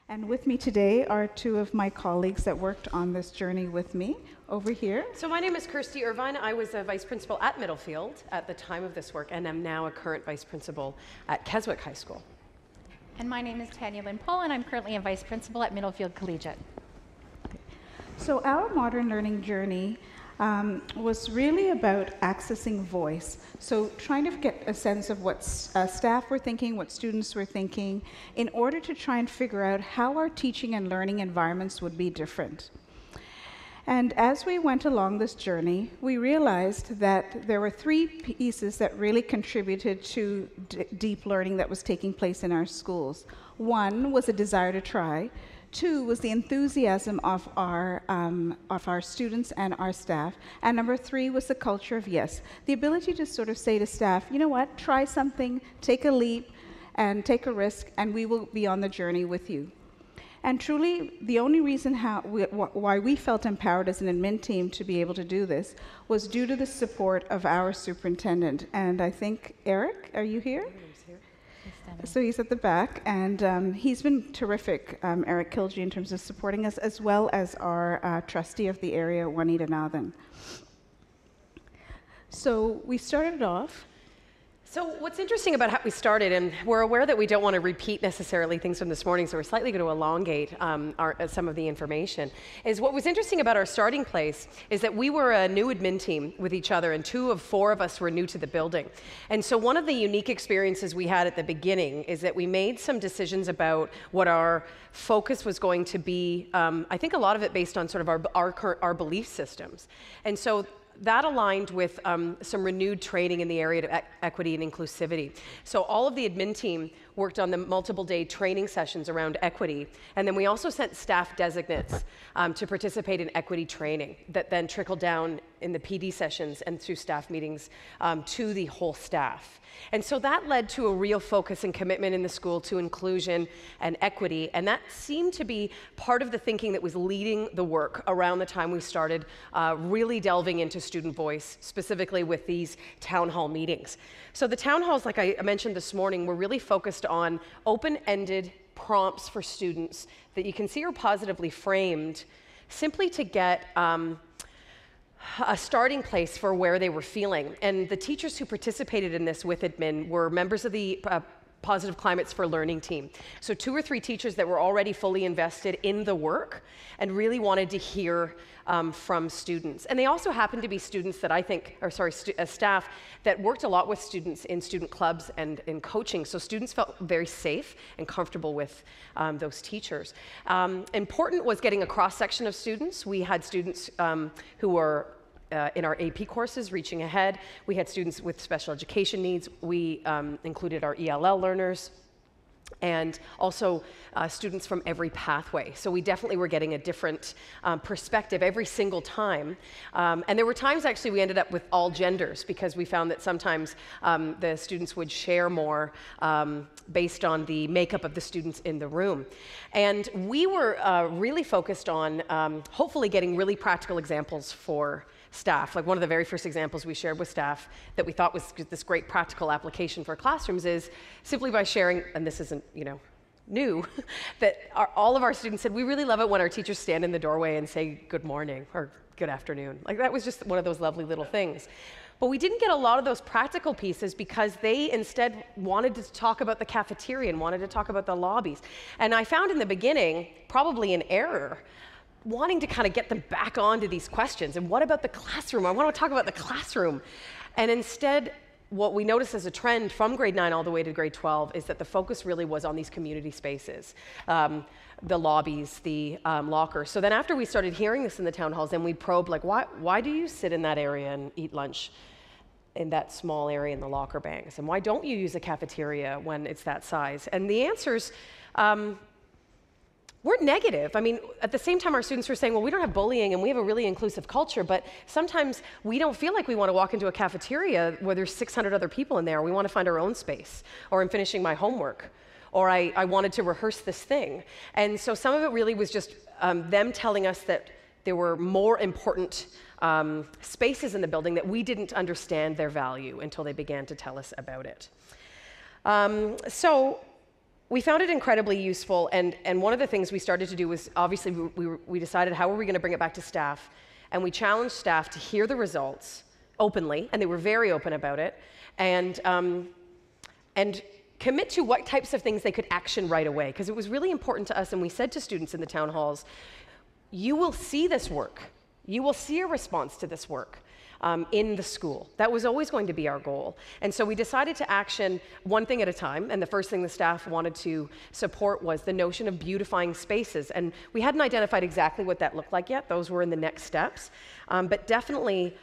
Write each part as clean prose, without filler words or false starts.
And with me today are two of my colleagues that worked on this journey with me over here. So my name is Kirsty Irvine. I was a vice principal at Middlefield at the time of this work, and I'm now a current vice principal at Keswick High School. And my name is Tanya, and I'm currently a vice principal at Middlefield Collegiate. So our modern learning journey was really about accessing voice. So trying to get a sense of what staff were thinking, what students were thinking, in order to try and figure out how our teaching and learning environments would be different. And as we went along this journey, we realized that there were three pieces that really contributed to deep learning that was taking place in our schools. One was a desire to try. Two was the enthusiasm of our students and our staff. And number three was the culture of yes. The ability to sort of say to staff, you know what, try something, take a leap, and take a risk, and we will be on the journey with you. And truly, the only reason why we felt empowered as an admin team to be able to do this was due to the support of our superintendent. And I think, Eric, are you here? So he's at the back, and he's been terrific, Eric Kilgee, in terms of supporting us, as well as our trustee of the area, Juanita Nathan. So we started off. So what's interesting about how we started, and we're aware that we don't want to repeat necessarily things from this morning, so we're slightly going to elongate some of the information, is what was interesting about our starting place is that we were a new admin team with each other, and 2 of 4 of us were new to the building. And so one of the unique experiences we had at the beginning is that we made some decisions about what our focus was going to be, I think a lot of it based on sort of our belief systems. And so that aligned with some renewed training in the area of equity and inclusivity. So all of the admin team worked on the multiple day training sessions around equity, and then we also sent staff designates to participate in equity training that then trickled down in the PD sessions and through staff meetings to the whole staff. And so that led to a real focus and commitment in the school to inclusion and equity, and that seemed to be part of the thinking that was leading the work around the time we started really delving into student voice, specifically with these town hall meetings. So the town halls, like I mentioned this morning, were really focused on open-ended prompts for students that you can see are positively framed simply to get a starting place for where they were feeling. And the teachers who participated in this with admin were members of the Positive Climates for Learning team. So 2 or 3 teachers that were already fully invested in the work and really wanted to hear from students. And they also happened to be students that I think, staff that worked a lot with students in student clubs and in coaching. So students felt very safe and comfortable with those teachers. Important was getting a cross-section of students. We had students who were in our AP courses, Reaching Ahead. We had students with special education needs. We included our ELL learners, and also students from every pathway. So we definitely were getting a different perspective every single time. And there were times actually we ended up with all genders because we found that sometimes the students would share more based on the makeup of the students in the room. And we were really focused on hopefully getting really practical examples for staff. Like one of the very first examples we shared with staff that we thought was this great practical application for classrooms is simply by sharing, and this isn't, new, that all of our students said, we really love it when our teachers stand in the doorway and say good morning or good afternoon. Like that was just one of those lovely little things. But we didn't get a lot of those practical pieces because they instead wanted to talk about the cafeteria and wanted to talk about the lobbies. And I found in the beginning, probably an error, wanting to kind of get them back onto these questions. And what about the classroom? I want to talk about the classroom. And instead, what we noticed as a trend from grade 9 all the way to grade 12 is that the focus really was on these community spaces, the lobbies, the lockers. So then after we started hearing this in the town halls, then we probed, like, why do you sit in that area and eat lunch in that small area in the locker banks? And why don't you use a cafeteria when it's that size? And the answers we're negative. I mean, at the same time, our students were saying, well, we don't have bullying and we have a really inclusive culture, but sometimes we don't feel like we want to walk into a cafeteria where there's 600 other people in there. We want to find our own space, or I'm finishing my homework, or I wanted to rehearse this thing. And so some of it really was just them telling us that there were more important spaces in the building that we didn't understand their value until they began to tell us about it. So we found it incredibly useful, and one of the things we started to do was, obviously, we decided how are we going to bring it back to staff, and we challenged staff to hear the results openly, and they were very open about it, and commit to what types of things they could action right away, because it was really important to us, and we said to students in the town halls, you will see this work. You will see a response to this work in the school. That was always going to be our goal. And so we decided to action one thing at a time, and the first thing the staff wanted to support was the notion of beautifying spaces. And we hadn't identified exactly what that looked like yet. Those were in the next steps. But definitely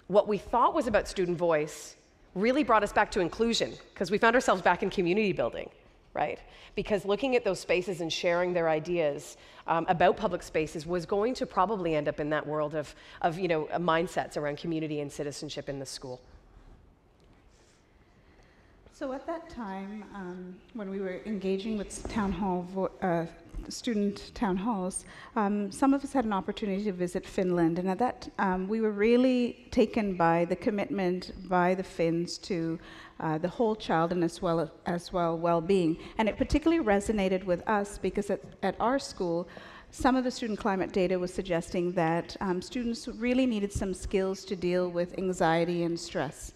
what we thought was about student voice really brought us back to inclusion, because we found ourselves back in community building, right? Because looking at those spaces and sharing their ideas about public spaces was going to probably end up in that world of mindsets around community and citizenship in the school. So at that time, when we were engaging with student town halls, some of us had an opportunity to visit Finland, and at that we were really taken by the commitment by the Finns to the whole child and as well well-being. And it particularly resonated with us because at our school, some of the student climate data was suggesting that students really needed some skills to deal with anxiety and stress.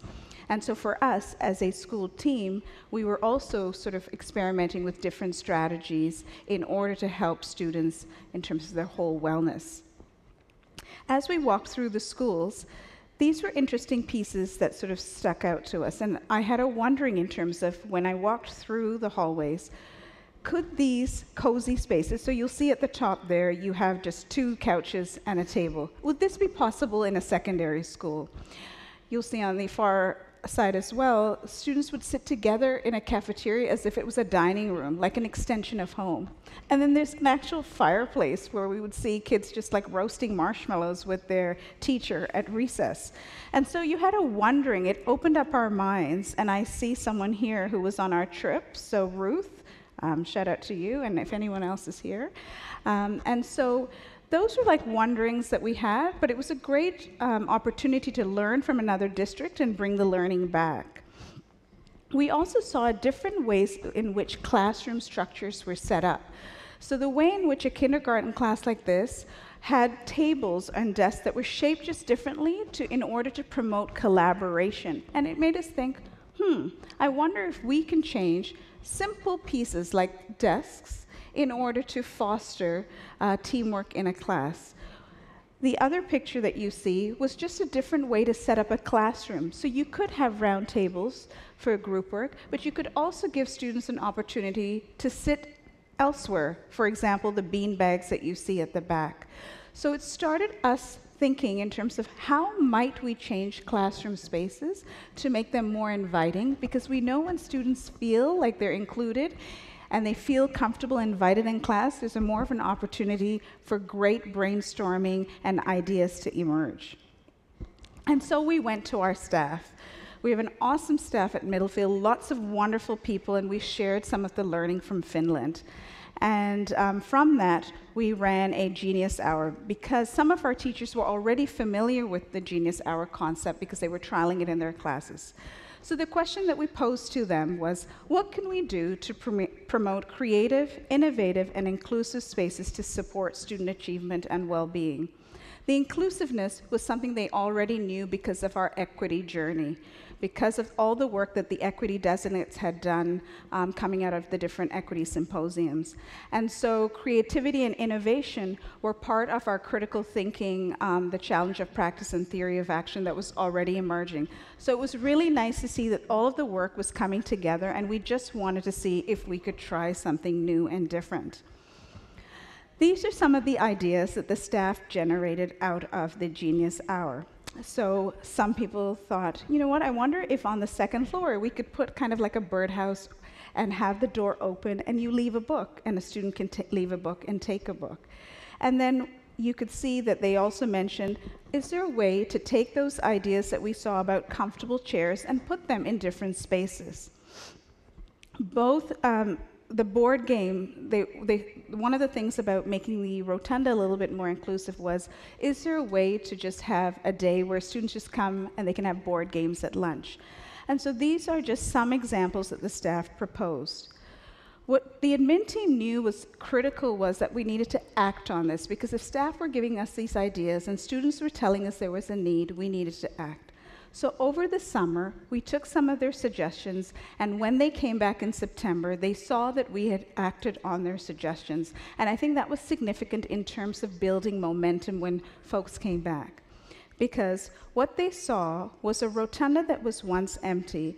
And so for us, as a school team, we were also sort of experimenting with different strategies in order to help students in terms of their whole wellness. As we walked through the schools, these were interesting pieces that sort of stuck out to us. And I had a wondering in terms of when I walked through the hallways, could these cozy spaces, so you'll see at the top there, you have just 2 couches and a table. Would this be possible in a secondary school? You'll see on the far side as well, students would sit together in a cafeteria as if it was a dining room, like an extension of home. And then there's an actual fireplace where we would see kids just like roasting marshmallows with their teacher at recess. And so you had a wondering, it opened up our minds, and I see someone here who was on our trip, so Ruth, shout out to you, and if anyone else is here. And so those were like wonderings that we had, but it was a great opportunity to learn from another district and bring the learning back. We also saw different ways in which classroom structures were set up. So the way in which a kindergarten class like this had tables and desks that were shaped just differently in order to promote collaboration. And it made us think, I wonder if we can change simple pieces like desks in order to foster teamwork in a class. The other picture that you see was just a different way to set up a classroom. So you could have round tables for group work, but you could also give students an opportunity to sit elsewhere. For example, the bean bags that you see at the back. So it started us thinking in terms of how might we change classroom spaces to make them more inviting, because we know when students feel like they're included and they feel comfortable and invited in class, there's more of an opportunity for great brainstorming and ideas to emerge. And so we went to our staff. We have an awesome staff at Middlefield, lots of wonderful people, and we shared some of the learning from Finland. And from that, we ran a Genius Hour because some of our teachers were already familiar with the Genius Hour concept because they were trialing it in their classes. So the question that we posed to them was, what can we do to promote creative, innovative, and inclusive spaces to support student achievement and well-being? The inclusiveness was something they already knew because of our equity journey, because of all the work that the equity designates had done coming out of the different equity symposiums. And so creativity and innovation were part of our critical thinking, the challenge of practice and theory of action that was already emerging. So it was really nice to see that all of the work was coming together, and we just wanted to see if we could try something new and different. These are some of the ideas that the staff generated out of the Genius Hour. So some people thought, you know what, I wonder if on the second floor we could put kind of like a birdhouse and have the door open and you leave a book and a student can leave a book and take a book. And then you could see that they also mentioned, is there a way to take those ideas that we saw about comfortable chairs and put them in different spaces? Both the board game, one of the things about making the rotunda a little bit more inclusive was, is there a way to just have a day where students just come and they can have board games at lunch? And so these are just some examples that the staff proposed. What the admin team knew was critical was that we needed to act on this, because if staff were giving us these ideas and students were telling us there was a need, we needed to act. So over the summer, we took some of their suggestions, and when they came back in September, they saw that we had acted on their suggestions. And I think that was significant in terms of building momentum when folks came back. Because what they saw was a rotunda that was once empty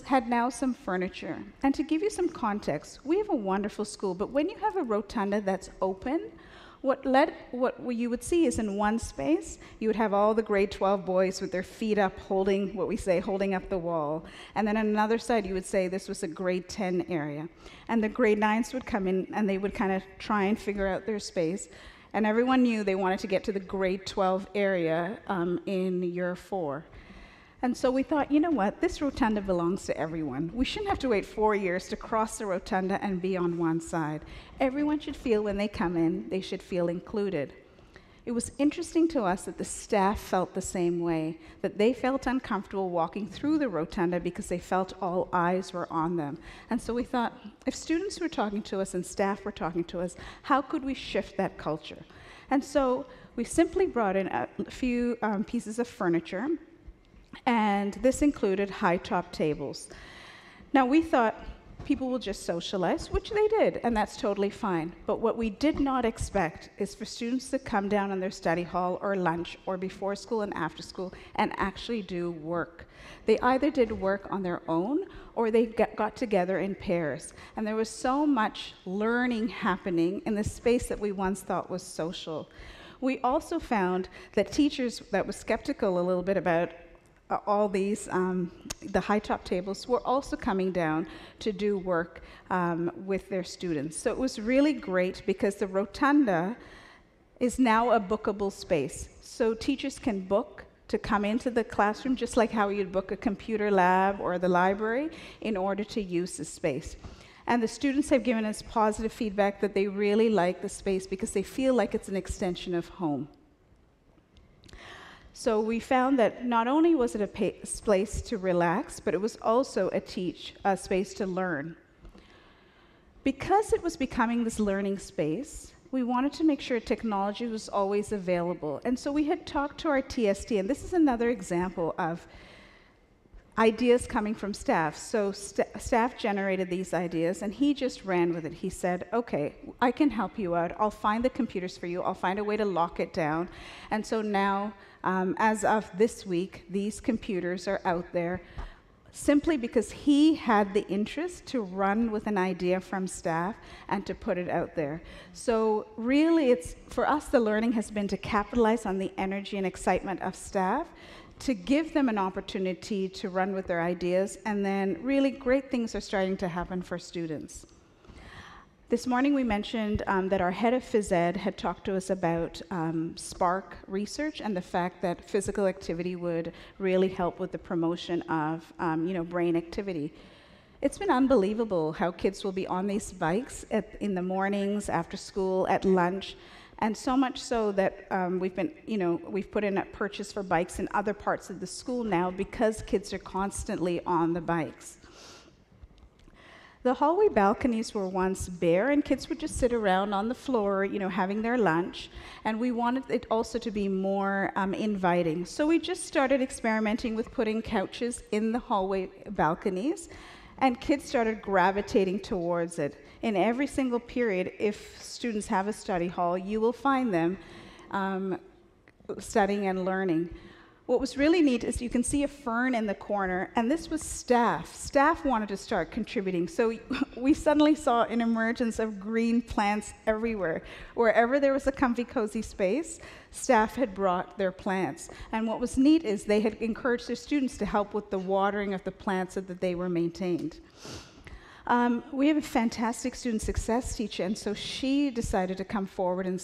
had now some furniture. And to give you some context, we have a wonderful school, but when you have a rotunda that's open, what you would see is in one space, you would have all the grade 12 boys with their feet up holding up the wall. And then on another side, you would say this was a grade 10 area. And the grade 9s would come in and they would kind of try and figure out their space. And everyone knew they wanted to get to the grade 12 area in year 4. And so we thought, you know what, this rotunda belongs to everyone. We shouldn't have to wait 4 years to cross the rotunda and be on one side. Everyone should feel when they come in, they should feel included. It was interesting to us that the staff felt the same way, that they felt uncomfortable walking through the rotunda because they felt all eyes were on them. And so we thought, if students were talking to us and staff were talking to us, how could we shift that culture? And so we simply brought in a few pieces of furniture, and this included high-top tables. Now, we thought people will just socialize, which they did, and that's totally fine. But what we did not expect is for students to come down in their study hall or lunch or before school and after school and actually do work. They either did work on their own or they got together in pairs. And there was so much learning happening in the space that we once thought was social. We also found that teachers that were skeptical a little bit about all these, the high-top tables, were also coming down to do work with their students. So it was really great because the rotunda is now a bookable space. So teachers can book to come into the classroom, just like how you'd book a computer lab or the library, in order to use the space. And the students have given us positive feedback that they really like the space because they feel like it's an extension of home. So we found that not only was it a place to relax, but it was also a space to learn. Because it was becoming this learning space, we wanted to make sure technology was always available. And so we had talked to our TST, and this is another example of ideas coming from staff. So staff generated these ideas, and he just ran with it. He said, okay, I can help you out. I'll find the computers for you. I'll find a way to lock it down. And so now, as of this week, these computers are out there simply because he had the interest to run with an idea from staff and to put it out there. So really, for us, the learning has been to capitalize on the energy and excitement of staff, to give them an opportunity to run with their ideas, and then really great things are starting to happen for students. This morning we mentioned that our head of phys ed had talked to us about SPARK research and the fact that physical activity would really help with the promotion of brain activity. It's been unbelievable how kids will be on these bikes in the mornings, after school, at lunch, and so much so that we've put in a purchase for bikes in other parts of the school now because kids are constantly on the bikes. The hallway balconies were once bare, and kids would just sit around on the floor, having their lunch, and we wanted it also to be more inviting. So we just started experimenting with putting couches in the hallway balconies, and kids started gravitating towards it. In every single period, if students have a study hall, you will find them studying and learning. What was really neat is you can see a fern in the corner, and this was staff. Staff wanted to start contributing, so we suddenly saw an emergence of green plants everywhere. Wherever there was a comfy, cozy space, staff had brought their plants. And what was neat is they had encouraged their students to help with the watering of the plants so that they were maintained. We have a fantastic student success teacher, and so she decided to come forward and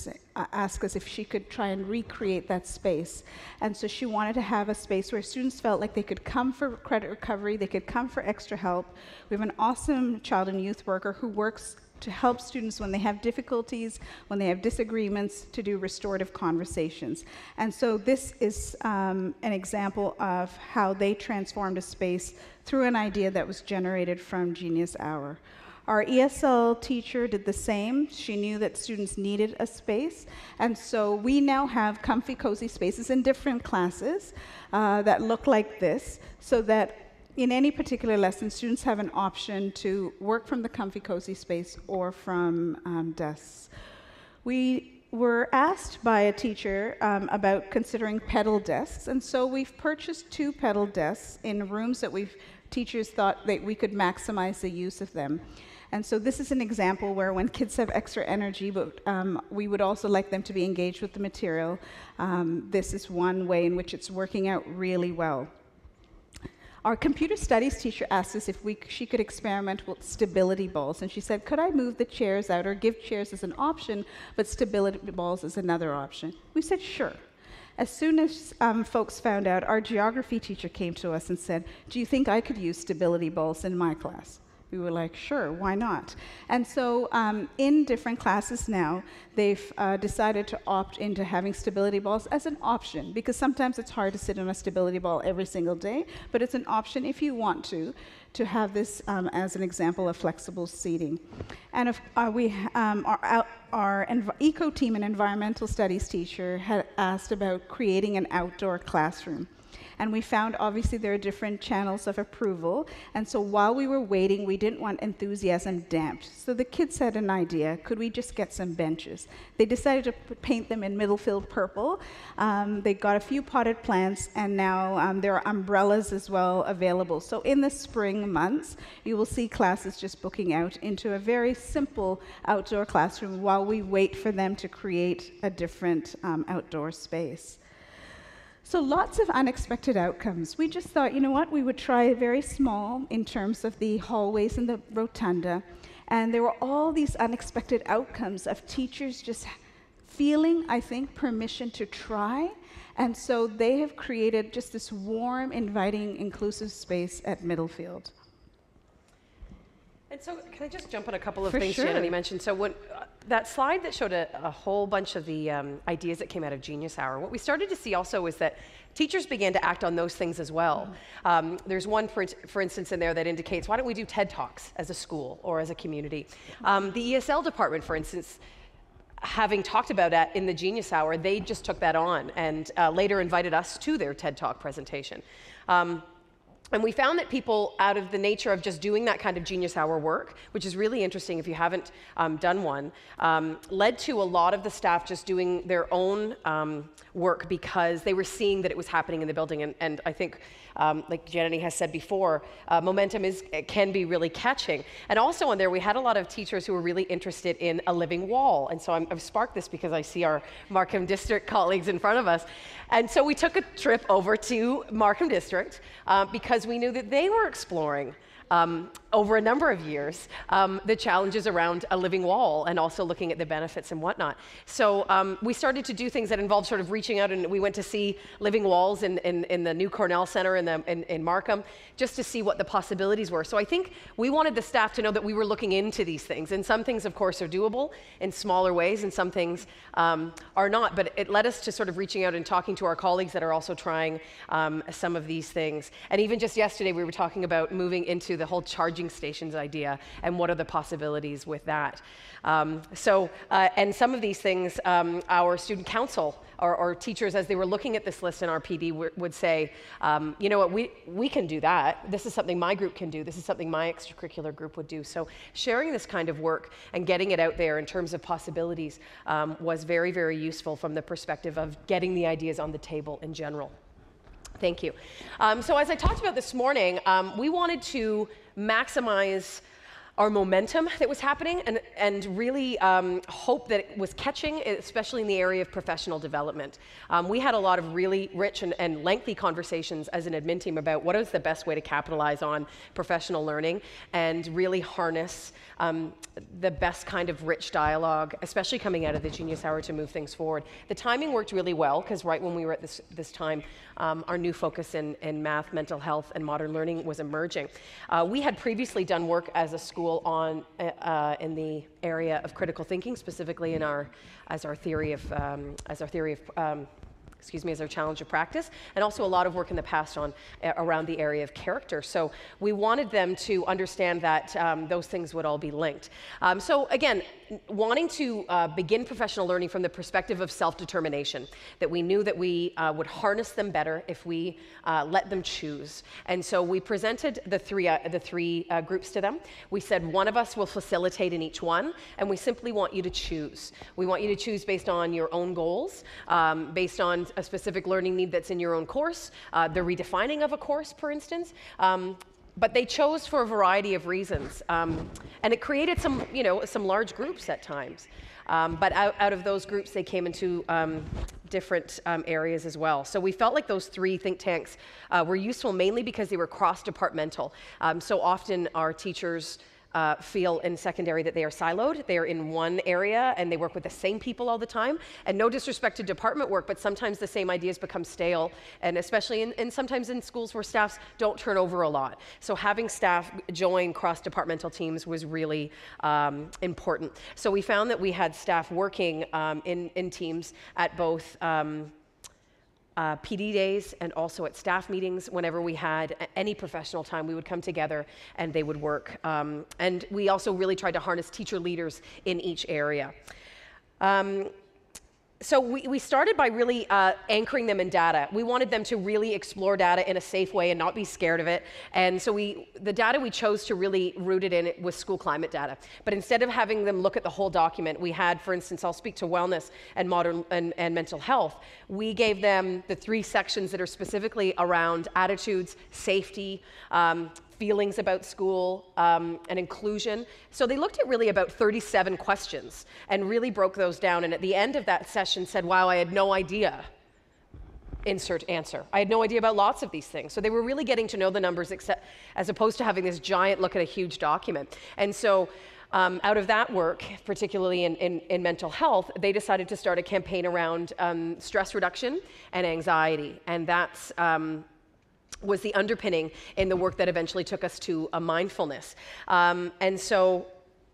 ask us if she could try and recreate that space. And so she wanted to have a space where students felt like they could come for credit recovery, they could come for extra help. We have an awesome child and youth worker who works to help students when they have difficulties, when they have disagreements, to do restorative conversations. And so this is an example of how they transformed a space through an idea that was generated from Genius Hour. Our ESL teacher did the same. She knew that students needed a space, and so we now have comfy, cozy spaces in different classes that look like this, so that in any particular lesson, students have an option to work from the comfy, cozy space or from desks. We were asked by a teacher about considering pedal desks, and so we've purchased 2 pedal desks in rooms that teachers thought that we could maximize the use of them. And so this is an example where when kids have extra energy, but we would also like them to be engaged with the material, this is one way in which it's working out really well. Our computer studies teacher asked us if she could experiment with stability balls, and she said, could I move the chairs out or give chairs as an option, but stability balls as another option? We said, sure. As soon as folks found out, our geography teacher came to us and said, do you think I could use stability balls in my class? We were like, sure, why not? And so in different classes now, they've decided to opt into having stability balls as an option, because sometimes it's hard to sit on a stability ball every single day, but it's an option if you want to have this as an example of flexible seating. And if, our eco team and environmental studies teacher had asked about creating an outdoor classroom. And we found, obviously, there are different channels of approval. And so while we were waiting, we didn't want enthusiasm damped. So the kids had an idea, could we just get some benches? They decided to paint them in Middlefield purple. They got a few potted plants, and now there are umbrellas as well available. So in the spring months, you will see classes just booking out into a very simple outdoor classroom while we wait for them to create a different outdoor space. So lots of unexpected outcomes. We just thought, you know what, we would try very small in terms of the hallways and the rotunda. And there were all these unexpected outcomes of teachers just feeling, I think, permission to try. And so they have created just this warm, inviting, inclusive space at Middlefield. And so, can I just jump on a couple of For things sure. Janani mentioned? So when that slide that showed a whole bunch of the ideas that came out of Genius Hour, what we started to see also is that teachers began to act on those things as well. There's one, for instance, in there that indicates, why don't we do TED Talks as a school or as a community? The ESL department, for instance, having talked about that in the Genius Hour, they just took that on and later invited us to their TED Talk presentation. And we found that people, out of the nature of just doing that kind of Genius Hour work, which is really interesting if you haven't done one, led to a lot of the staff just doing their own work because they were seeing that it was happening in the building. And I think, like Janani has said before, momentum can be really catching. And also on there, we had a lot of teachers who were really interested in a living wall. And so I've sparked this because I see our Markham District colleagues in front of us. And so we took a trip over to Markham District because we knew that they were exploring over a number of years the challenges around a living wall and also looking at the benefits and whatnot. So we started to do things that involved sort of reaching out, and we went to see living walls in the new Cornell Center in Markham just to see what the possibilities were. So I think we wanted the staff to know that we were looking into these things, and some things of course are doable in smaller ways and some things are not, but it led us to sort of reaching out and talking to our colleagues that are also trying some of these things. And even just yesterday we were talking about moving into the whole charging stations idea and what are the possibilities with that. And some of these things, our student council or teachers, as they were looking at this list in our PD, would say, you know what, we can do that. This is something my group can do. This is something my extracurricular group would do. So sharing this kind of work and getting it out there in terms of possibilities was very, very useful from the perspective of getting the ideas on the table in general. Thank you. So as I talked about this morning, we wanted to maximize our momentum that was happening and really hope that it was catching, especially in the area of professional development. We had a lot of really rich and lengthy conversations as an admin team about what is the best way to capitalize on professional learning and really harness the best kind of rich dialogue, especially coming out of the Genius Hour, to move things forward. The timing worked really well because right when we were at this time, our new focus in math, mental health, and modern learning was emerging. We had previously done work as a school in the area of critical thinking, specifically as our theory of as our challenge of practice, and also a lot of work in the past on around the area of character. So we wanted them to understand that those things would all be linked. So again, wanting to begin professional learning from the perspective of self-determination, that we knew that we would harness them better if we let them choose. And so we presented the three groups to them. We said one of us will facilitate in each one, and we simply want you to choose. We want you to choose based on your own goals, based on a specific learning need that's in your own course, the redefining of a course, for instance. But they chose for a variety of reasons. And it created some large groups at times. But out of those groups, they came into different areas as well. So we felt like those three think tanks were useful mainly because they were cross-departmental. So often our teachers feel in secondary that they are siloed. They are in one area and they work with the same people all the time. And no disrespect to department work, but sometimes the same ideas become stale, and especially sometimes in schools where staffs don't turn over a lot. So having staff join cross-departmental teams was really important. So we found that we had staff working in teams at both PD days and also at staff meetings. Whenever we had any professional time, we would come together and they would work. And we also really tried to harness teacher leaders in each area. So we started by really anchoring them in data. We wanted them to really explore data in a safe way and not be scared of it. And so the data we chose to really root it in was school climate data. But instead of having them look at the whole document, we had, for instance, I'll speak to wellness and modern and mental health. We gave them the 3 sections that are specifically around attitudes, safety, feelings about school, and inclusion. So they looked at really about 37 questions and really broke those down. And at the end of that session said, wow, I had no idea. Insert answer. I had no idea about lots of these things. So they were really getting to know the numbers as opposed to having this giant look at a huge document. And so out of that work, particularly in mental health, they decided to start a campaign around stress reduction and anxiety. And that's was the underpinning in the work that eventually took us to a mindfulness. And so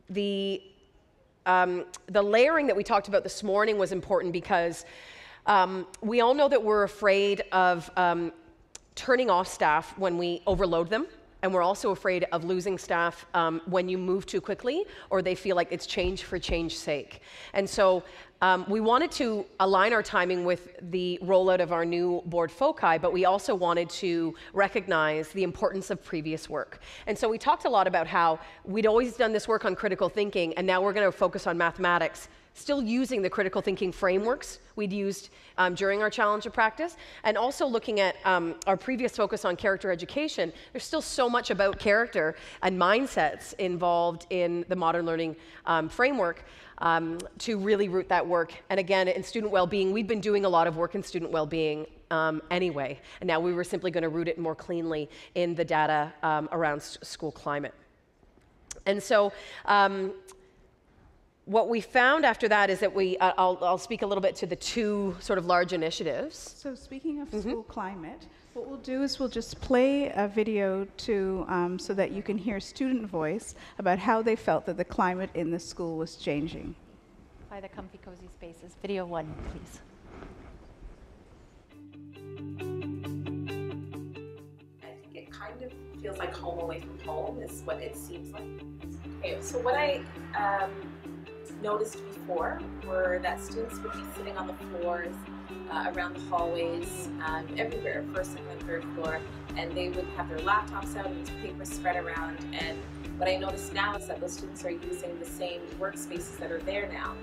the layering that we talked about this morning was important because we all know that we're afraid of turning off staff when we overload them. And we're also afraid of losing staff when you move too quickly or they feel like it's change for change's sake. And so we wanted to align our timing with the rollout of our new board foci, but we also wanted to recognize the importance of previous work. And so we talked a lot about how we'd always done this work on critical thinking, and now we're going to focus on mathematics, still using the critical thinking frameworks we'd used during our challenge of practice, and also looking at our previous focus on character education. There's still so much about character and mindsets involved in the modern learning framework to really root that work. And again, in student well-being, we've been doing a lot of work in student well-being anyway, and now we were simply going to root it more cleanly in the data around school climate. And so what we found after that is that I'll speak a little bit to the 2 sort of large initiatives. So speaking of school climate, what we'll do is we'll just play a video so that you can hear student voice about how they felt that the climate in the school was changing. By the comfy, cozy spaces. Video 1, please. I think it kind of feels like home away from home is what it seems like. Okay, so what I noticed before were that students would be sitting on the floors around the hallways, everywhere, first, second, and third floor, and they would have their laptops out and there's paper spread around. And what I noticed now is that those students are using the same workspaces that are there now,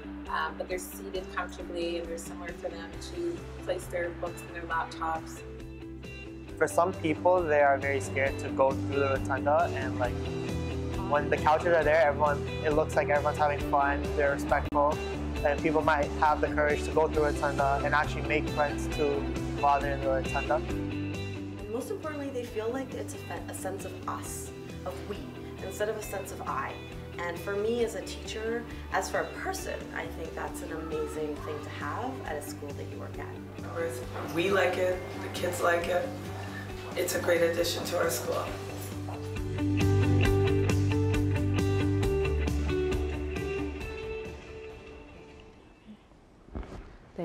but they're seated comfortably and there's somewhere for them to place their books and their laptops. For some people, they are very scared to go through the rotunda, and like when the couches are there, it looks like everyone's having fun, they're respectful, and people might have the courage to go through a rotunda and actually make friends while they're in the rotunda. And most importantly, they feel like it's a sense of us, of we, instead of a sense of I. And for me as a teacher, as for a person, I think that's an amazing thing to have at a school that you work at. We like it, the kids like it. It's a great addition to our school.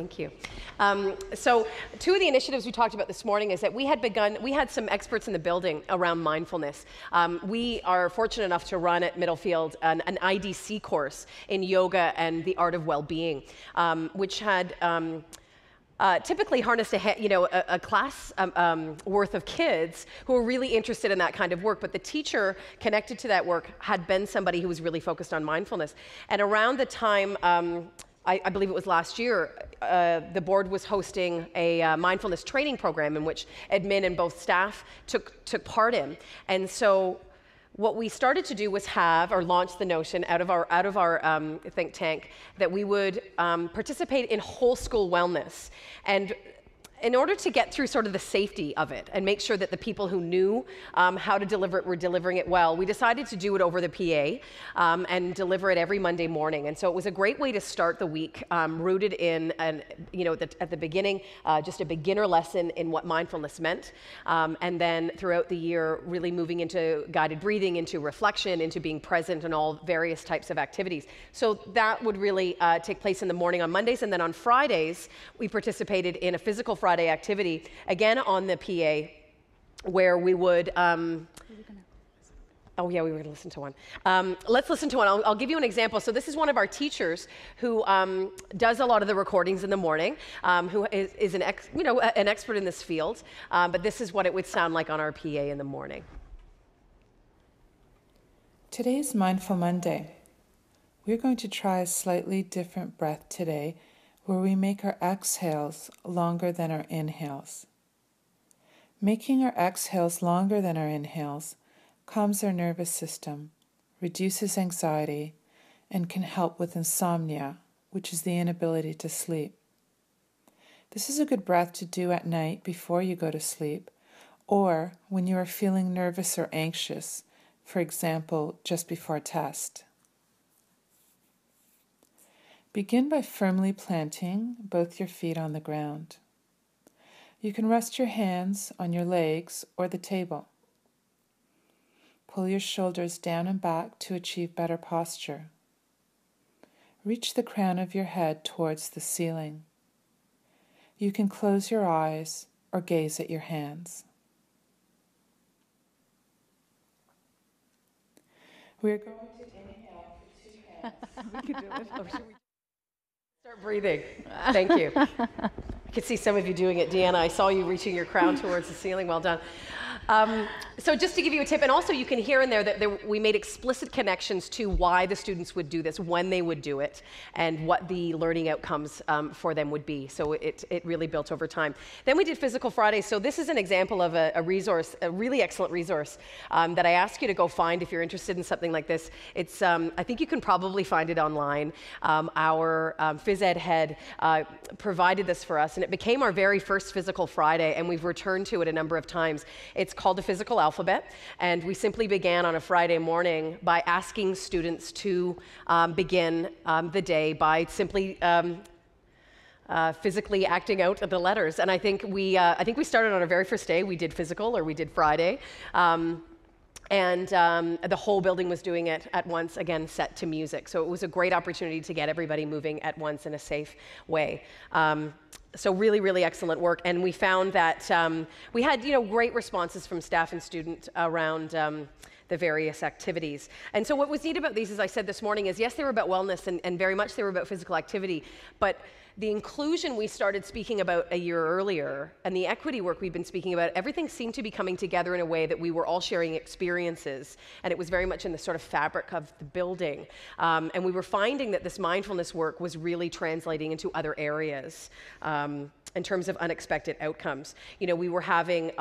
Thank you. So two of the initiatives we talked about this morning is that we had some experts in the building around mindfulness. We are fortunate enough to run at Middlefield an IDC course in yoga and the art of well-being, which had typically harnessed a class worth of kids who were really interested in that kind of work, but the teacher connected to that work had been somebody who was really focused on mindfulness. And around the time, I believe it was last year, the board was hosting a mindfulness training program in which admin and both staff took part in. And so what we started to do was launch the notion out of our think tank that we would participate in whole school wellness. And in order to get through sort of the safety of it and make sure that the people who knew how to deliver it were delivering it well, we decided to do it over the PA and deliver it every Monday morning. And so it was a great way to start the week, rooted in, at the beginning, just a beginner lesson in what mindfulness meant. And then throughout the year, really moving into guided breathing, into reflection, into being present and all various types of activities. So that would really take place in the morning on Mondays. And then on Fridays, we participated in a physical Friday activity, again on the PA, where we would, we were going to listen to one. Let's listen to one. I'll give you an example. So this is one of our teachers who does a lot of the recordings in the morning, who is an expert in this field, but this is what it would sound like on our PA in the morning. Today is Mindful Monday. We're going to try a slightly different breath today, where we make our exhales longer than our inhales. Making our exhales longer than our inhales calms our nervous system, reduces anxiety, and can help with insomnia, which is the inability to sleep. This is a good breath to do at night before you go to sleep, or when you are feeling nervous or anxious, for example, just before a test. Begin by firmly planting both your feet on the ground. You can rest your hands on your legs or the table. Pull your shoulders down and back to achieve better posture. Reach the crown of your head towards the ceiling. You can close your eyes or gaze at your hands. We're going to inhale for 2 hands. We could do it. Start breathing. Thank you. I could see some of you doing it. Deanna, I saw you reaching your crown towards the ceiling. Well done. So just to give you a tip, and also you can hear in there that we made explicit connections to why the students would do this, when they would do it, and what the learning outcomes for them would be. So it really built over time. Then we did Physical Fridays. So this is an example of a resource, a really excellent resource that I ask you to go find if you're interested in something like this. It's I think you can probably find it online. Our phys ed head provided this for us, and it became our very first Physical Friday, and we've returned to it a number of times. It's called the Physical Alphabet, and we simply began on a Friday morning by asking students to begin the day by simply physically acting out the letters. And I think we started on our very first day. We did physical, or we did Friday. And the whole building was doing it at once, again, set to music. So it was a great opportunity to get everybody moving at once in a safe way. So really, really excellent work. And we found that we had, great responses from staff and students around the various activities. And so what was neat about these, as I said this morning, is yes, they were about wellness and very much they were about physical activity, but the inclusion we started speaking about a year earlier and the equity work we've been speaking about, everything seemed to be coming together in a way that we were all sharing experiences, and it was very much in the sort of fabric of the building. And we were finding that this mindfulness work was really translating into other areas in terms of unexpected outcomes. We were having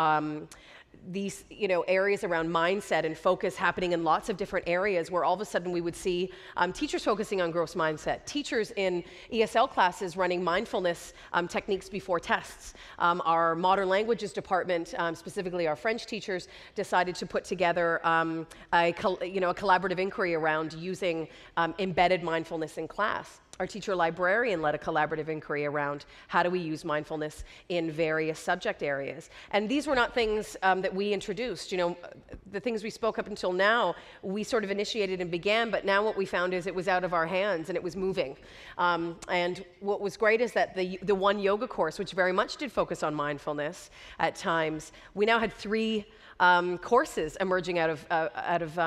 these areas around mindset and focus happening in lots of different areas, where all of a sudden we would see teachers focusing on growth mindset, teachers in ESL classes running mindfulness techniques before tests. Our modern languages department, specifically our French teachers, decided to put together a collaborative inquiry around using embedded mindfulness in class. Our teacher librarian led a collaborative inquiry around how do we use mindfulness in various subject areas. And these were not things that we introduced. You know, the things we spoke up until now, we sort of initiated and began, but now what we found is it was out of our hands and it was moving. And what was great is that the one yoga course, which very much did focus on mindfulness at times, we now had 3 courses emerging out of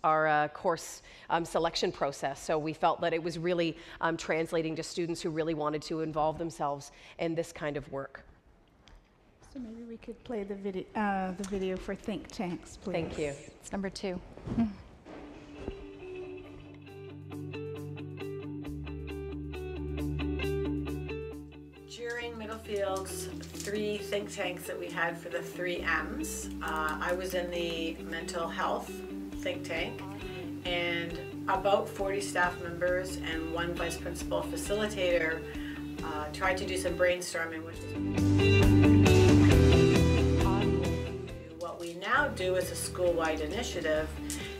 our course selection process. So we felt that it was really translating to students who really wanted to involve themselves in this kind of work. So maybe we could play the video for think tanks, please. Thank you. It's number 2. During Middlefield's 3 think tanks that we had for the 3 M's, I was in the mental health think tank, and about 40 staff members and 1 vice principal facilitator tried to do some brainstorming, which was what we now do is a school-wide initiative.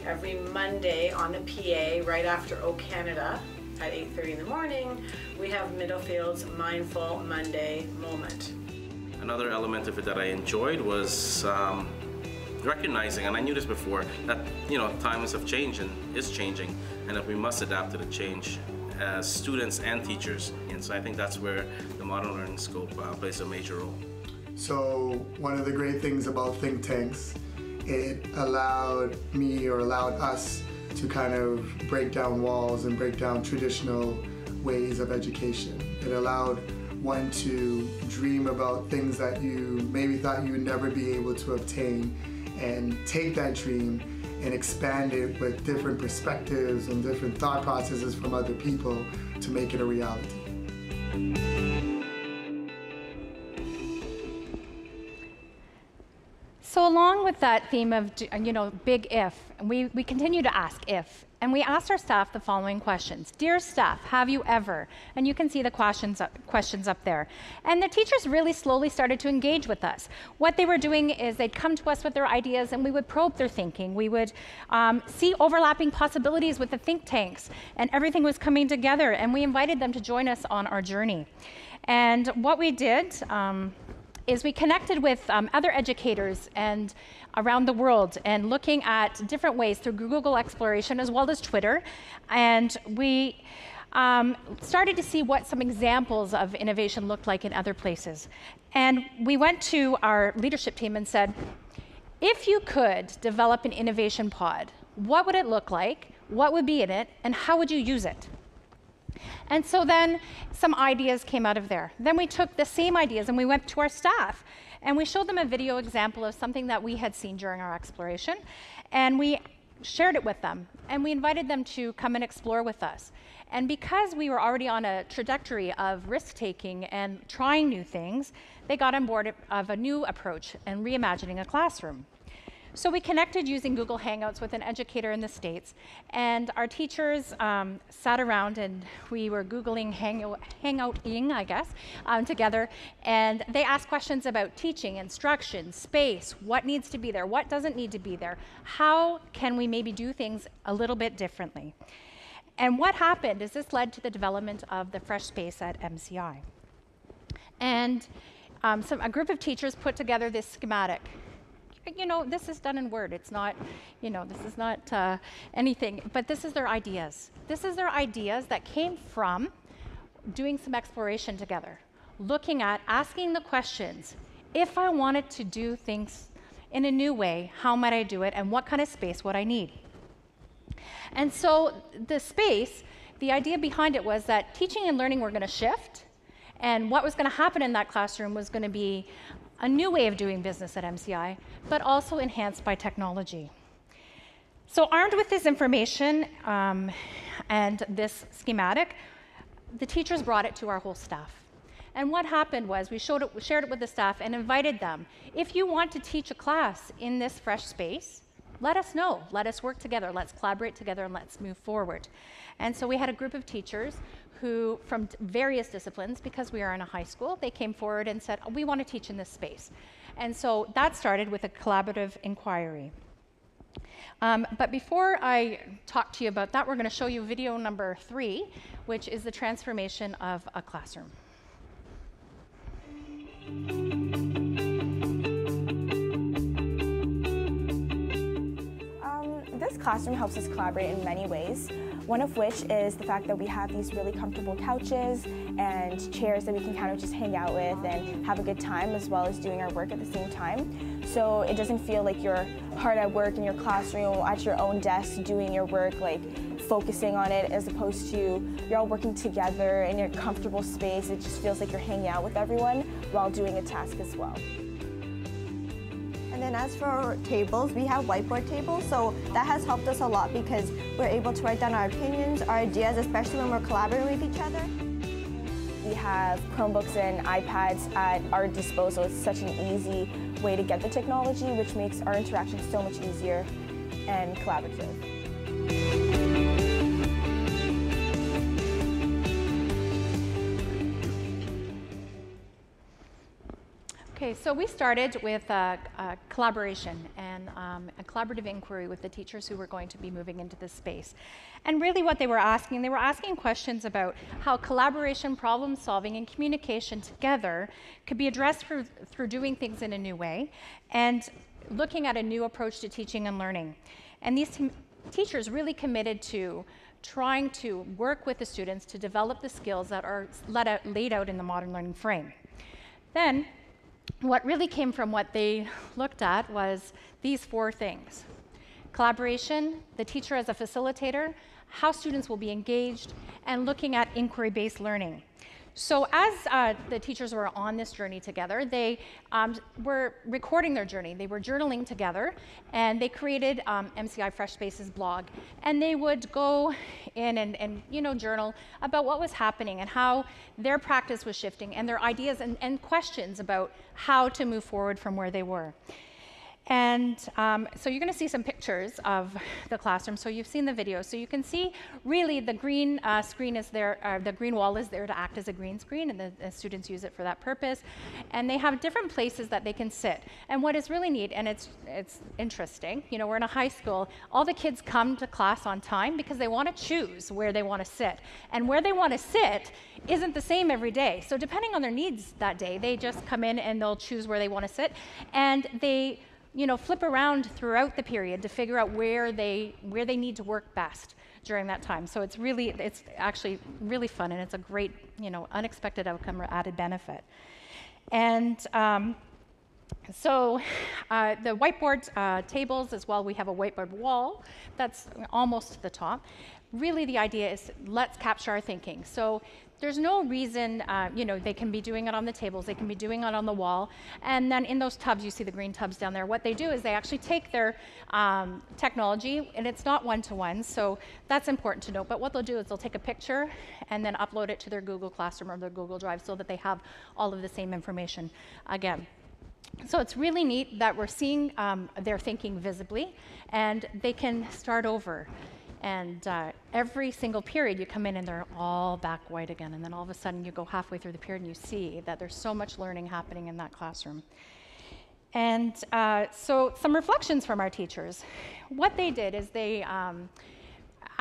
Every Monday on the PA, right after O Canada, at 8:30 in the morning, we have Middlefield's Mindful Monday moment. Another element of it that I enjoyed was recognizing, and I knew this before, that times have changed and is changing, and that we must adapt to the change as students and teachers. And so I think that's where the Modern Learning Scope plays a major role. So one of the great things about think tanks, it allowed us to kind of break down walls and break down traditional ways of education. It allowed one to dream about things that you maybe thought you would never be able to obtain, and take that dream and expand it with different perspectives and different thought processes from other people to make it a reality. So along with that theme of, big if, we continue to ask if. And we asked our staff the following questions. Dear staff, have you ever? And you can see the questions up there. And the teachers really slowly started to engage with us. What they were doing is they'd come to us with their ideas, and we would probe their thinking. We would see overlapping possibilities with the think tanks, and everything was coming together, and we invited them to join us on our journey. And what we did is we connected with other educators and around the world, and looking at different ways through Google exploration as well as Twitter. And we started to see what some examples of innovation looked like in other places. And we went to our leadership team and said, if you could develop an innovation pod, what would it look like? What would be in it? And how would you use it? And so then some ideas came out of there. Then we took the same ideas and we went to our staff, and we showed them a video example of something that we had seen during our exploration, and we shared it with them, and we invited them to come and explore with us. And because we were already on a trajectory of risk-taking and trying new things, they got on board of a new approach and reimagining a classroom. So we connected using Google Hangouts with an educator in the States, and our teachers sat around and we were Googling hangouting, I guess, together, and they asked questions about teaching, instruction, space, what needs to be there, what doesn't need to be there, how can we maybe do things a little bit differently. And what happened is this led to the development of the Fresh Space at MCI. And a group of teachers put together this schematic. This is done in Word. It's not, this is not anything, but this is their ideas. This is their ideas that came from doing some exploration together, looking at, asking the questions, if I wanted to do things in a new way, how might I do it, and what kind of space would I need? And so the space, the idea behind it was that teaching and learning were going to shift, and what was going to happen in that classroom was going to be a new way of doing business at MCI, but also enhanced by technology. So armed with this information and this schematic, the teachers brought it to our whole staff. And what happened was we shared it with the staff and invited them. If you want to teach a class in this fresh space, let us know. Let us work together. Let's collaborate together and let's move forward. And so we had a group of teachers who, from various disciplines, because we are in a high school, they came forward and said, we want to teach in this space. And so that started with a collaborative inquiry. But before I talk to you about that, we're going to show you video number 3, which is the transformation of a classroom. classroom helps us collaborate in many ways, one of which is the fact that we have these really comfortable couches and chairs that we can kind of just hang out with and have a good time, as well as doing our work at the same time. So it doesn't feel like you're hard at work in your classroom or at your own desk doing your work, like focusing on it, as opposed to you're all working together in your comfortable space. It just feels like you're hanging out with everyone while doing a task as well. And then as for our tables, we have whiteboard tables, so that has helped us a lot because we're able to write down our opinions, our ideas, especially when we're collaborating with each other. We have Chromebooks and iPads at our disposal. It's such an easy way to get the technology, which makes our interaction so much easier and collaborative. Okay, so we started with collaboration and a collaborative inquiry with the teachers who were going to be moving into this space. And really what they were asking questions about how collaboration, problem solving, and communication together could be addressed through doing things in a new way and looking at a new approach to teaching and learning. And these teachers really committed to trying to work with the students to develop the skills that are laid out in the modern learning frame. Then, what really came from what they looked at was these 4 things: collaboration, the teacher as a facilitator, how students will be engaged, and looking at inquiry-based learning. So as the teachers were on this journey together, they were recording their journey. They were journaling together, and they created MCI Fresh Spaces blog. And they would go in and journal about what was happening and how their practice was shifting and their ideas and questions about how to move forward from where they were. And so you're going to see some pictures of the classroom. So you've seen the video. So you can see really the green screen is there, the green wall is there to act as a green screen, and the students use it for that purpose. And they have different places that they can sit. And what is really neat, and it's interesting, we're in a high school, all the kids come to class on time because they want to choose where they want to sit. And where they want to sit isn't the same every day. So depending on their needs that day, they just come in and they'll choose where they want to sit. And they flip around throughout the period to figure out where they need to work best during that time. So it's actually really fun, and it's a great, unexpected outcome or added benefit. And so the whiteboard tables as well, we have a whiteboard wall that's almost to the top. Really the idea is let's capture our thinking. So there's no reason, they can be doing it on the tables, they can be doing it on the wall, and then in those tubs, you see the green tubs down there, what they do is they actually take their technology, and it's not one-to-one, so that's important to note, but what they'll do is they'll take a picture and then upload it to their Google Classroom or their Google Drive so that they have all of the same information again. So it's really neat that we're seeing their thinking visibly, and they can start over. And every single period you come in and they're all back white again, and then all of a sudden you go halfway through the period and you see that there's so much learning happening in that classroom. And so some reflections from our teachers. What they did is they,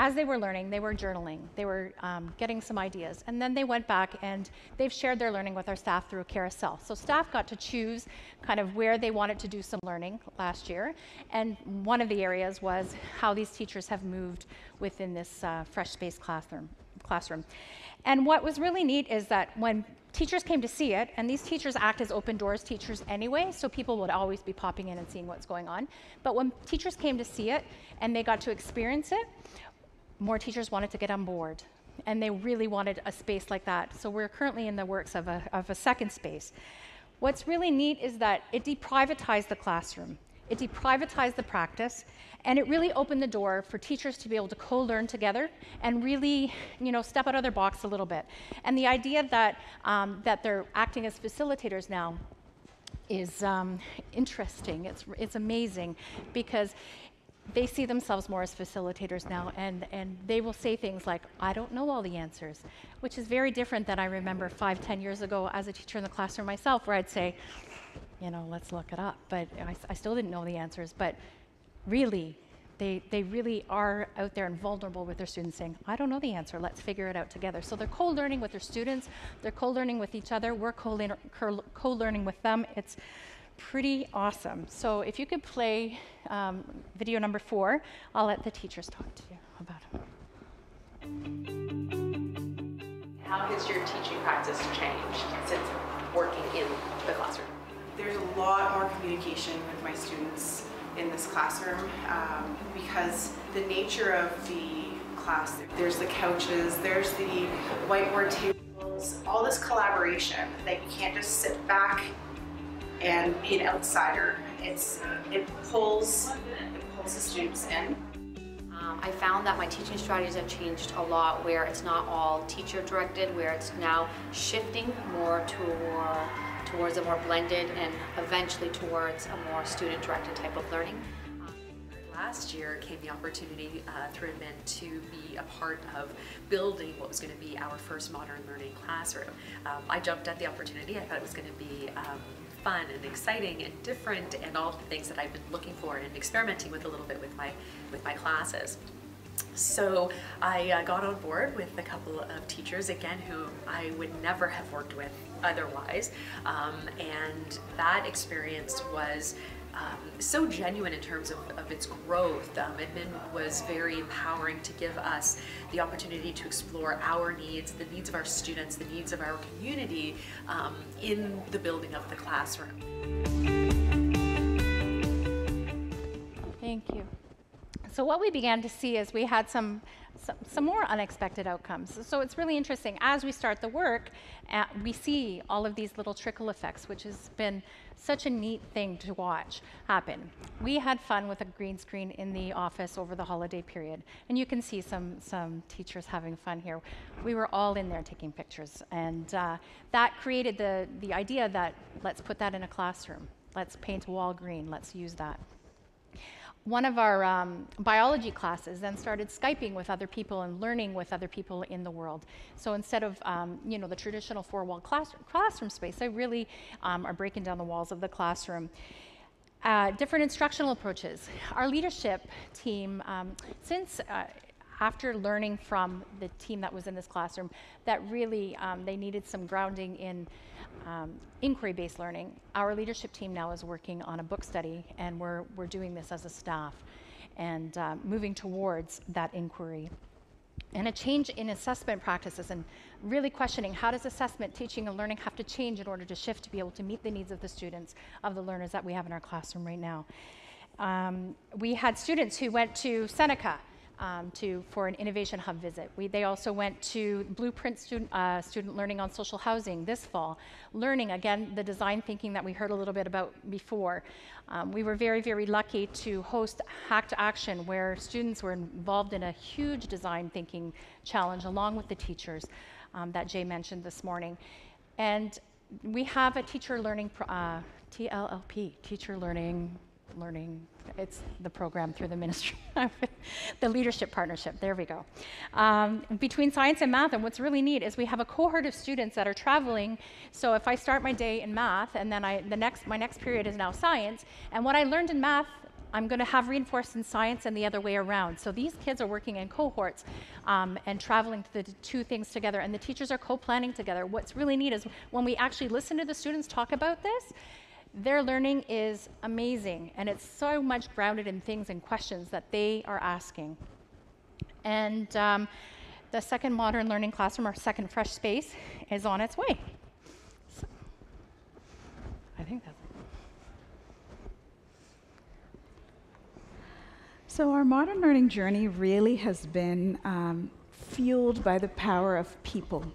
as they were learning, they were journaling, they were getting some ideas, and then they went back and they've shared their learning with our staff through a carousel. So staff got to choose kind of where they wanted to do some learning last year, and one of the areas was how these teachers have moved within this fresh space classroom. And what was really neat is that when teachers came to see it, and these teachers act as open doors teachers anyway, so people would always be popping in and seeing what's going on, but when teachers came to see it and they got to experience it, more teachers wanted to get on board, and they really wanted a space like that. So we're currently in the works of a second space. What's really neat is that it deprivatized the classroom. It deprivatized the practice, and it really opened the door for teachers to be able to co-learn together and really, step out of their box a little bit. And the idea that they're acting as facilitators now is interesting. It's amazing because they see themselves more as facilitators now, and they will say things like, I don't know all the answers, which is very different than I remember 5-10 years ago as a teacher in the classroom myself, where I'd say, let's look it up. But I still didn't know the answers. But really, they really are out there and vulnerable with their students saying, I don't know the answer, let's figure it out together. So they're co-learning with their students, they're co-learning with each other, we're co-learning with them. It's pretty awesome. So if you could play video number 4, I'll let the teachers talk to you about it. How has your teaching practice changed since working in the classroom? There's a lot more communication with my students in this classroom because the nature of the class, there's the couches, there's the whiteboard tables, all this collaboration that you can't just sit back and be an outsider. It pulls the students in. I found that my teaching strategies have changed a lot, where it's not all teacher directed, where it's now shifting more towards a more blended and eventually towards a more student directed type of learning. Last year came the opportunity through Lynn to be a part of building what was going to be our first modern learning classroom. I jumped at the opportunity. I thought it was going to be fun and exciting and different and all the things that I've been looking for and experimenting with a little bit with my classes. So I got on board with a couple of teachers, again, who I would never have worked with otherwise, and that experience was so genuine in terms of its growth. Lynn was very empowering to give us the opportunity to explore our needs, the needs of our students, the needs of our community in the building of the classroom. Thank you. So what we began to see is we had some more unexpected outcomes. So it's really interesting. As we start the work, we see all of these little trickle effects, which has been such a neat thing to watch happen. We had fun with a green screen in the office over the holiday period, and you can see some teachers having fun here. We were all in there taking pictures, and that created the idea that let's put that in a classroom. Let's paint a wall green. Let's use that. One of our biology classes then started Skyping with other people and learning with other people in the world. So instead of the traditional four-wall classroom space, they really are breaking down the walls of the classroom. Different instructional approaches. Our leadership team, after learning from the team that was in this classroom, that really they needed some grounding in inquiry-based learning. Our leadership team now is working on a book study, and we're doing this as a staff and moving towards that inquiry. And a change in assessment practices and really questioning how does assessment, teaching, and learning have to change in order to shift to be able to meet the needs of the students, of the learners that we have in our classroom right now. We had students who went to Seneca for an Innovation Hub visit. They also went to Blueprint student learning on social housing this fall, learning, again, the design thinking that we heard a little bit about before. We were very, very lucky to host Hack to Action, where students were involved in a huge design thinking challenge along with the teachers that Jay mentioned this morning. And we have a teacher learning, TLLP, teacher learning, it's the program through the ministry, the leadership partnership, there we go. Between science and math, and what's really neat is we have a cohort of students that are traveling. So if I start my day in math, and then my next period is now science, and what I learned in math, I'm going to have reinforced in science and the other way around. So these kids are working in cohorts and traveling the two things together, and the teachers are co-planning together. What's really neat is when we actually listen to the students talk about this, their learning is amazing, and it's so much grounded in things and questions that they are asking. And the second modern learning classroom, our second fresh space, is on its way. So, I think that's it. So our modern learning journey really has been fueled by the power of people.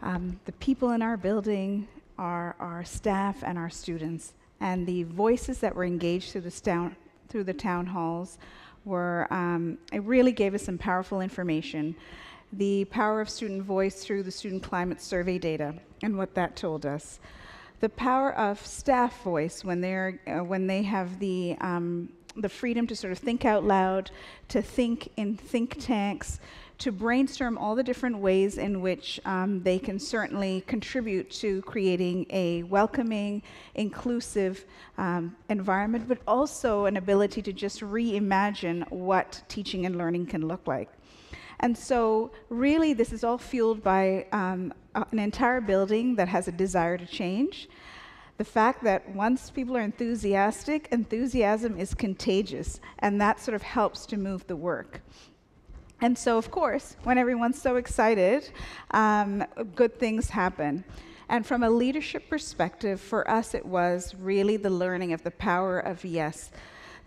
The people in our building, our staff and our students, and the voices that were engaged through the town halls were, it really gave us some powerful information. The power of student voice through the student climate survey data and what that told us. The power of staff voice when they have the freedom to sort of think out loud, to think in think tanks, to brainstorm all the different ways in which they can certainly contribute to creating a welcoming, inclusive environment, but also an ability to just reimagine what teaching and learning can look like. And so really this is all fueled by an entire building that has a desire to change. the fact that once people are enthusiastic, enthusiasm is contagious, and that sort of helps to move the work. And so, of course, when everyone's so excited, good things happen. And from a leadership perspective, for us, it was really the learning of the power of yes,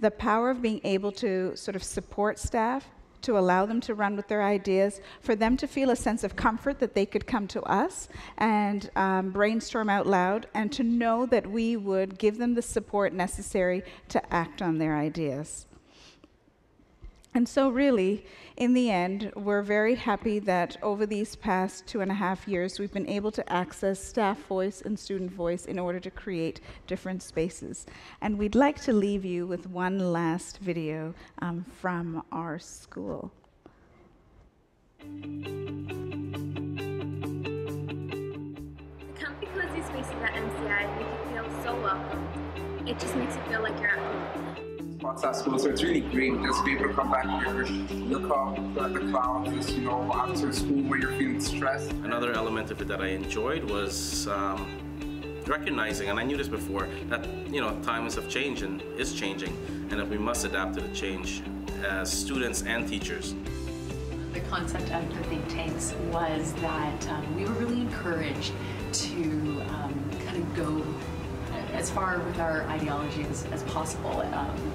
the power of being able to sort of support staff, to allow them to run with their ideas, for them to feel a sense of comfort that they could come to us and brainstorm out loud, and to know that we would give them the support necessary to act on their ideas. And so really, in the end, we're very happy that over these past 2.5 years, we've been able to access staff voice and student voice in order to create different spaces. And we'd like to leave you with one last video from our school. The comfy, cozy spaces at MCI make you feel so welcome. It just makes you feel like you're at home. Spots at school, so it's really great just to be able to come back here, look up at the clouds, just, after school where you're feeling stressed. Another element of it that I enjoyed was recognizing, and I knew this before, that times have changed and is changing, and that we must adapt to the change as students and teachers. The concept of the think tanks was that we were really encouraged to kind of go as far with our ideology as possible.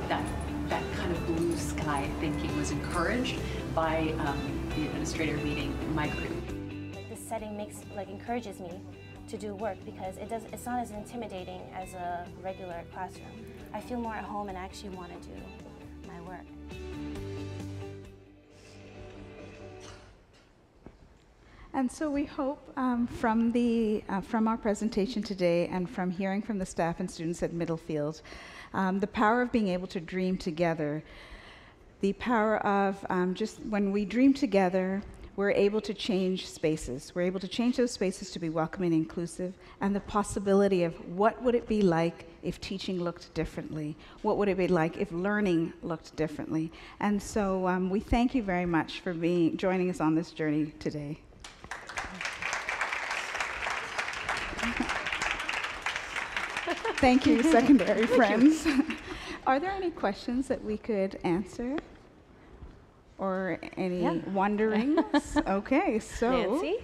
That kind of blue sky thinking was encouraged by the administrator leading my group. This setting encourages me to do work because it's not as intimidating as a regular classroom. I feel more at home and actually want to do my work. And so we hope from our presentation today and from hearing from the staff and students at Middlefield, the power of being able to dream together, the power of just when we dream together, we're able to change spaces. We're able to change those spaces to be welcoming and inclusive, and the possibility of what would it be like if teaching looked differently? What would it be like if learning looked differently? And so we thank you very much for joining us on this journey today. Thank you, secondary friends. Are there any questions that we could answer? Or any wonderings? Okay, so. Nancy? You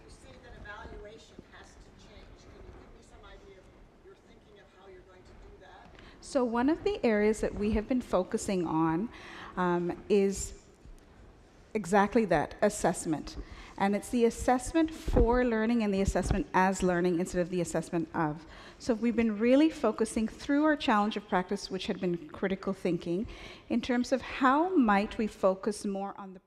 say that evaluation has to change. Can you give me some idea of your thinking of how you're going to do that? So one of the areas that we have been focusing on is exactly that, assessment. And it's the assessment for learning and the assessment as learning instead of the assessment of. So we've been really focusing through our challenge of practice, which had been critical thinking, in terms of how might we focus more on the